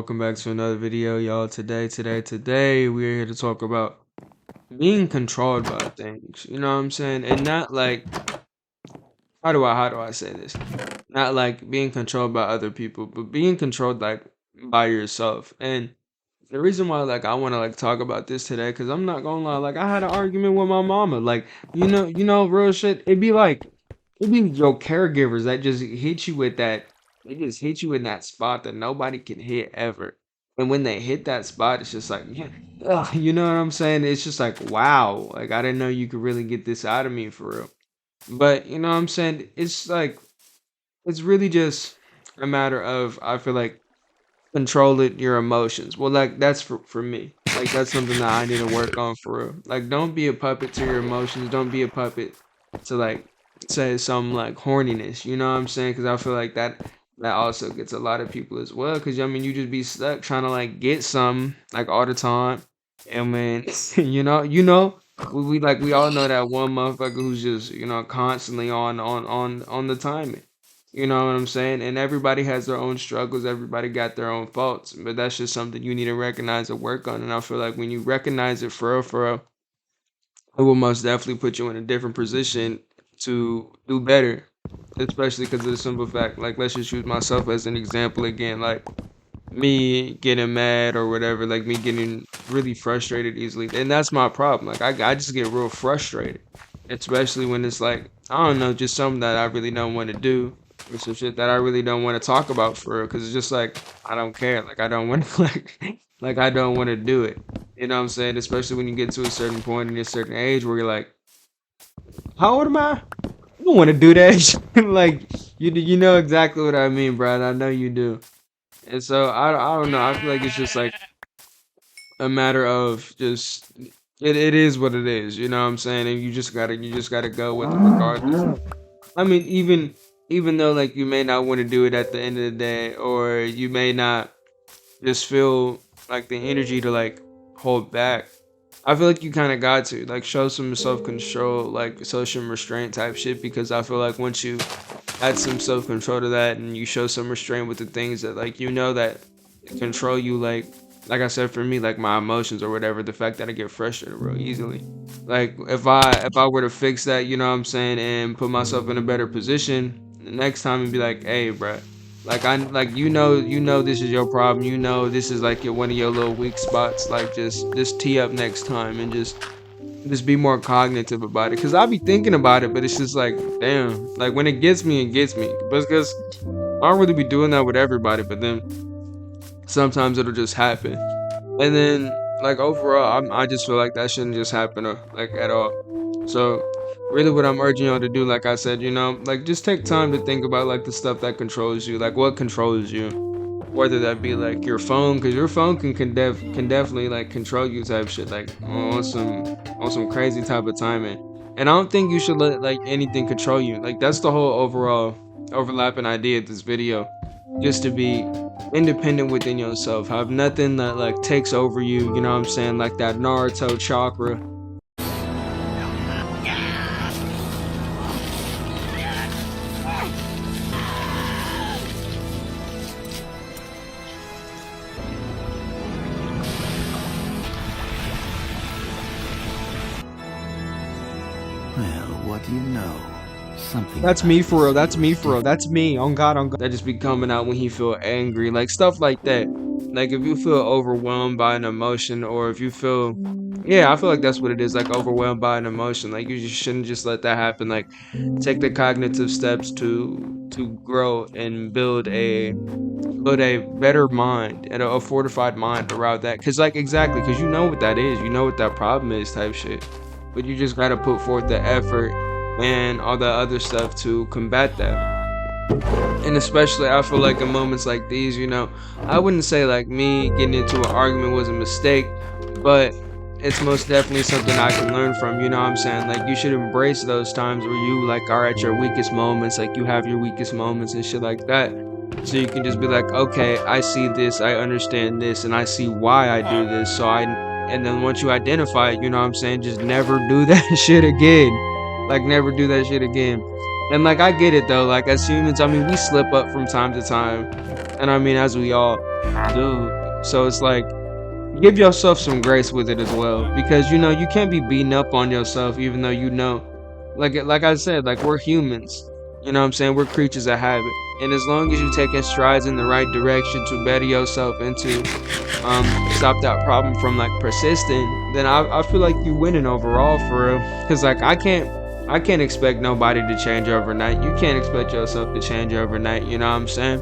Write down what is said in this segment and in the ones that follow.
welcome back to another video, y'all. Today, we're here to talk about being controlled by things. You know what I'm saying? And not like, how do I say this? Not like being controlled by other people, but being controlled like by yourself. And the reason why like I want to like talk about this today, because I'm not gonna lie, like I had an argument with my mama. Like, real shit. It'd be your caregivers that just hit you with that. They just hit you in that spot that nobody can hit ever. And when they hit that spot, it's just like, yeah, ugh, you know what I'm saying? It's just like, wow, like I didn't know you could really get this out of me for real. But you know what I'm saying? It's like, it's really just a matter of, I feel like, controlling your emotions. Well, like that's for me. Like that's something that I need to work on for real. Like don't be a puppet to your emotions. Don't be a puppet to like say some like horniness. You know what I'm saying? Because I feel like that also gets a lot of people as well. Because I mean, you just be stuck trying to like get some like all the time, and when we all know that one motherfucker who's just constantly on the timing. You know what I'm saying? And everybody has their own struggles. Everybody got their own faults. But that's just something you need to recognize and work on. And I feel like when you recognize it for real, it will most definitely put you in a different position to do better. Especially because of the simple fact, like, let's just use myself as an example again. Like, me getting mad or whatever, like, me getting really frustrated easily. And that's my problem. Like, I just get real frustrated. Especially when it's like, I don't know, just something that I really don't want to do or some shit that I really don't want to talk about for real. Because it's just like, I don't care. Like, I don't want to, like, I don't want to do it. You know what I'm saying? Especially when you get to a certain point in a certain age where you're like, how old am I? I don't want to do that. Like, you know exactly what I mean, Brad. I know you do. And so, I don't know. I feel like it's just like a matter of just it is what it is, you know what I'm saying? And you just gotta go with it regardless. I mean, even though like you may not want to do it at the end of the day, or you may not just feel like the energy to like hold back. I feel like you kind of got to like show some self control, like social restraint type shit, because I feel like once you add some self control to that and you show some restraint with the things that like that control you, like I said, for me, like my emotions or whatever, the fact that I get frustrated real easily. Like if I were to fix that, you know what I'm saying, and put myself in a better position the next time and be like, hey, bruh, like I like this is your problem. You know this is like one of your little weak spots. Like just tee up next time and just be more cognitive about it. Cause I be thinking about it, but it's just like damn. Like when it gets me, it gets me. But because I don't really be doing that with everybody. But then sometimes it'll just happen. And then like overall, I just feel like that shouldn't just happen like at all. So really what I'm urging y'all to do, like I said, like just take time to think about like the stuff that controls you, like what controls you. Whether that be like your phone, because your phone can definitely like control you type shit, like on some crazy type of timing. And I don't think you should let like anything control you. Like that's the whole overall overlapping idea of this video. Just to be independent within yourself. Have nothing that like takes over you, you know what I'm saying? Like that Naruto chakra. Well, what do you know? Something That's about me for real. this That's me is for real. That's me. On God, on God. That just be coming out when he feel angry, like stuff like that. Like if you feel overwhelmed by an emotion, or if you feel, yeah, I feel like that's what it is. Like overwhelmed by an emotion. Like you just shouldn't just let that happen. Like take the cognitive steps to grow and build a better mind and a fortified mind around that. Cause like exactly, cause you know what that is. You know what that problem is, type shit. But you just gotta put forth the effort and all the other stuff to combat that. And especially I feel like in moments like these, I wouldn't say like me getting into an argument was a mistake, but it's most definitely something I can learn from, you know what I'm saying? Like you should embrace those times where you like are at your weakest moments, like you have your weakest moments and shit like that. So you can just be like, okay, I see this, I understand this, and I see why I do this. And then once you identify it, you know what I'm saying, just never do that shit again. Like never do that shit again. And like I get it though, like as humans, I mean we slip up from time to time. And I mean as we all do. So it's like give yourself some grace with it as well, because you can't be beating up on yourself, even though like I said, like we're humans. You know what I'm saying? We're creatures of habit. And as long as you're taking strides in the right direction to better yourself and to stop that problem from like persisting, then I feel like you winning overall for real. Cause like I can't expect nobody to change overnight. You can't expect yourself to change overnight, you know what I'm saying?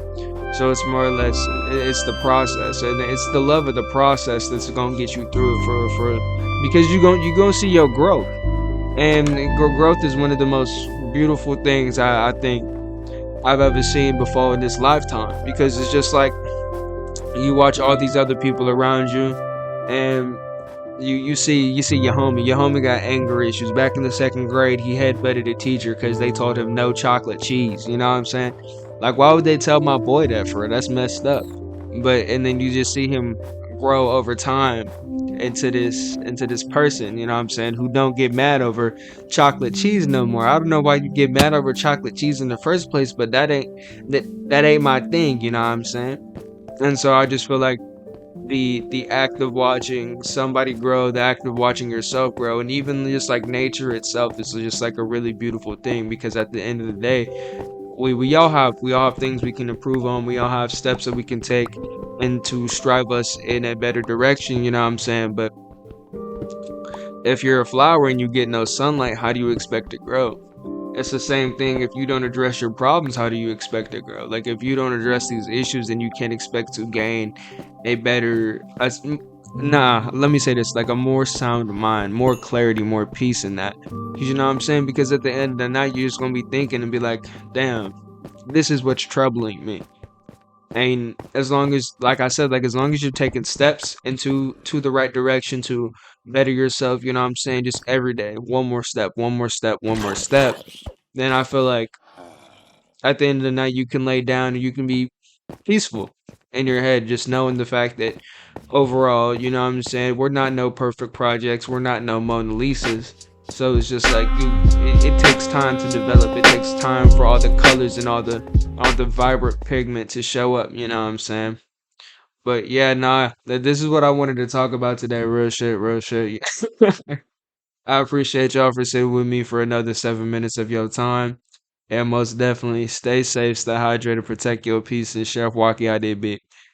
So it's more or less it's the process, and it's the love of the process that's gonna get you through it for because you gonna see your growth. And growth is one of the most beautiful things I think I've ever seen before in this lifetime, because it's just like you watch all these other people around you, and you see your homie got anger issues. Back in the second grade, he headbutted a teacher because they told him no chocolate cheese. You know what I'm saying? Like, why would they tell my boy that for? That's messed up. But and then you just see him grow over time into this person, you know what I'm saying, who don't get mad over chocolate cheese no more. I don't know why you get mad over chocolate cheese in the first place, but that ain't my thing, you know what I'm saying? And so I just feel like the act of watching somebody grow, the act of watching yourself grow, and even just like nature itself is just like a really beautiful thing, because at the end of the day, we all have things we can improve on. We all have steps that we can take and to strive us in a better direction, you know what I'm saying? But if you're a flower and you get no sunlight, how do you expect to grow? It's the same thing. If you don't address your problems, how do you expect to grow? Like, if you don't address these issues, then you can't expect to gain a better nah, let me say this, like a more sound mind, more clarity, more peace in that. 'Cause you know what I'm saying? Because at the end of the night, you're just gonna be thinking and be like, damn, this is what's troubling me. And as long as, like I said, like as long as you're taking steps into the right direction to better yourself, you know what I'm saying, just every day, one more step, one more step, one more step, then I feel like at the end of the night you can lay down and you can be peaceful in your head, just knowing the fact that overall, you know what I'm saying, we're not no perfect projects, we're not no Mona Lisas. So it's just like it takes time to develop. It takes time for all the colors and all the vibrant pigment to show up, you know what I'm saying? But yeah, nah, this is what I wanted to talk about today. Real shit, real shit. I appreciate y'all for sitting with me for another 7 minutes of your time. And most definitely stay safe, stay hydrated, protect your peace, and Chef Walkie I did big.